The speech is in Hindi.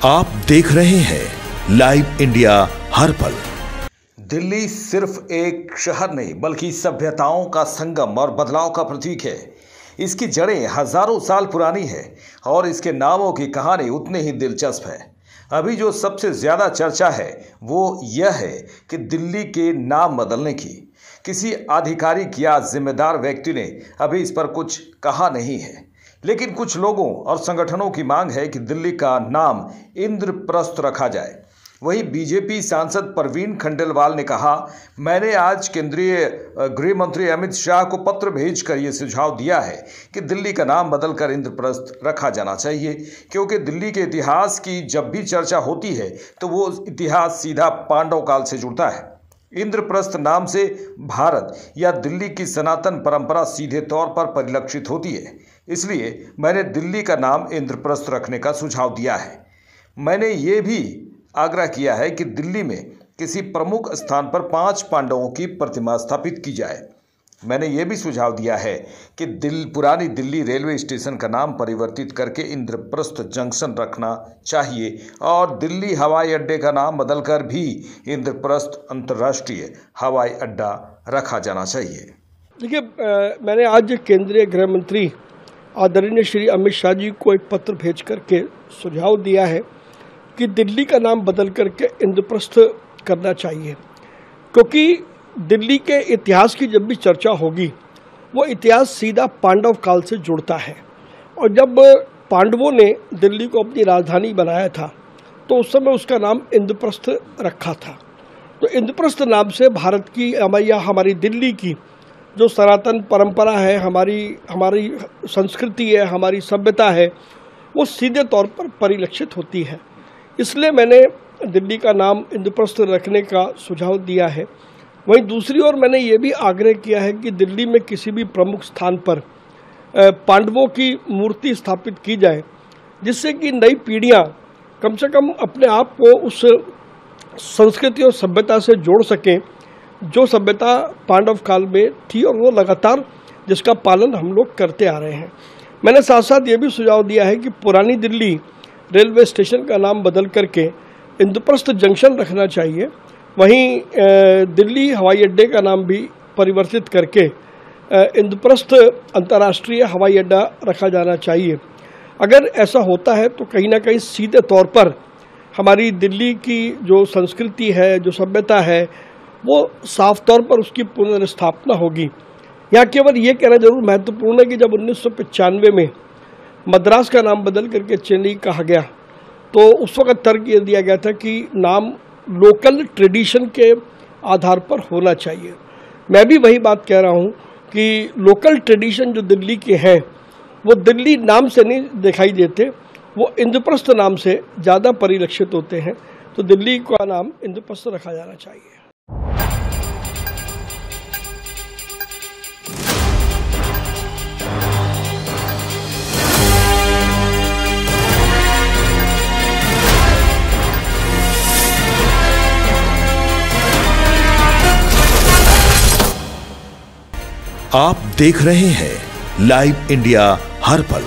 आप देख रहे हैं लाइव इंडिया हर पल। दिल्ली सिर्फ एक शहर नहीं बल्कि सभ्यताओं का संगम और बदलाव का प्रतीक है। इसकी जड़ें हजारों साल पुरानी है और इसके नामों की कहानी उतनी ही दिलचस्प है। अभी जो सबसे ज्यादा चर्चा है वो यह है कि दिल्ली के नाम बदलने की। किसी आधिकारिक या जिम्मेदार व्यक्ति ने अभी इस पर कुछ कहा नहीं है, लेकिन कुछ लोगों और संगठनों की मांग है कि दिल्ली का नाम इंद्रप्रस्थ रखा जाए। वहीं बीजेपी सांसद परवीन खंडेलवाल ने कहा, मैंने आज केंद्रीय गृह मंत्री अमित शाह को पत्र भेजकर यह सुझाव दिया है कि दिल्ली का नाम बदलकर इंद्रप्रस्थ रखा जाना चाहिए, क्योंकि दिल्ली के इतिहास की जब भी चर्चा होती है तो वो इतिहास सीधा पांडव काल से जुड़ता है। इंद्रप्रस्थ नाम से भारत या दिल्ली की सनातन परंपरा सीधे तौर पर परिलक्षित होती है, इसलिए मैंने दिल्ली का नाम इंद्रप्रस्थ रखने का सुझाव दिया है। मैंने ये भी आग्रह किया है कि दिल्ली में किसी प्रमुख स्थान पर 5 पांडवों की प्रतिमा स्थापित की जाए। मैंने ये भी सुझाव दिया है कि पुरानी दिल्ली रेलवे स्टेशन का नाम परिवर्तित करके इंद्रप्रस्थ जंक्शन रखना चाहिए और दिल्ली हवाई अड्डे का नाम बदलकर भी इंद्रप्रस्थ अंतर्राष्ट्रीय हवाई अड्डा रखा जाना चाहिए। देखिए, मैंने आज केंद्रीय गृह मंत्री आदरणीय श्री अमित शाह जी को एक पत्र भेज करके सुझाव दिया है कि दिल्ली का नाम बदल करके इंद्रप्रस्थ करना चाहिए, क्योंकि दिल्ली के इतिहास की जब भी चर्चा होगी वो इतिहास सीधा पांडव काल से जुड़ता है। और जब पांडवों ने दिल्ली को अपनी राजधानी बनाया था तो उस समय उसका नाम इंद्रप्रस्थ रखा था। तो इंद्रप्रस्थ नाम से भारत की या हमारी दिल्ली की जो सनातन परंपरा है, हमारी संस्कृति है, हमारी सभ्यता है, वो सीधे तौर पर परिलक्षित होती है। इसलिए मैंने दिल्ली का नाम इंद्रप्रस्थ रखने का सुझाव दिया है। वहीं दूसरी ओर मैंने ये भी आग्रह किया है कि दिल्ली में किसी भी प्रमुख स्थान पर पांडवों की मूर्ति स्थापित की जाए, जिससे कि नई पीढ़ियां कम से कम अपने आप को उस संस्कृति और सभ्यता से जोड़ सकें जो सभ्यता पांडव काल में थी और वो लगातार जिसका पालन हम लोग करते आ रहे हैं। मैंने साथ साथ ये भी सुझाव दिया है कि पुरानी दिल्ली रेलवे स्टेशन का नाम बदल करके इंद्रप्रस्थ जंक्शन रखना चाहिए। वहीं दिल्ली हवाई अड्डे का नाम भी परिवर्तित करके इंद्रप्रस्थ अंतर्राष्ट्रीय हवाई अड्डा रखा जाना चाहिए। अगर ऐसा होता है तो कहीं ना कहीं सीधे तौर पर हमारी दिल्ली की जो संस्कृति है, जो सभ्यता है, वो साफ तौर पर उसकी पुनर्स्थापना होगी। यहाँ केवल ये कहना जरूर महत्वपूर्ण है कि जब 1995 में मद्रास का नाम बदल करके चेन्नई कहा गया तो उस वक्त तर्क ये दिया गया था कि नाम लोकल ट्रेडिशन के आधार पर होना चाहिए। मैं भी वही बात कह रहा हूँ कि लोकल ट्रेडिशन जो दिल्ली के हैं वो दिल्ली नाम से नहीं दिखाई देते, वो इंद्रप्रस्थ नाम से ज़्यादा परिलक्षित होते हैं। तो दिल्ली का नाम इंद्रप्रस्थ रखा जाना चाहिए। आप देख रहे हैं लाइव इंडिया हर पल।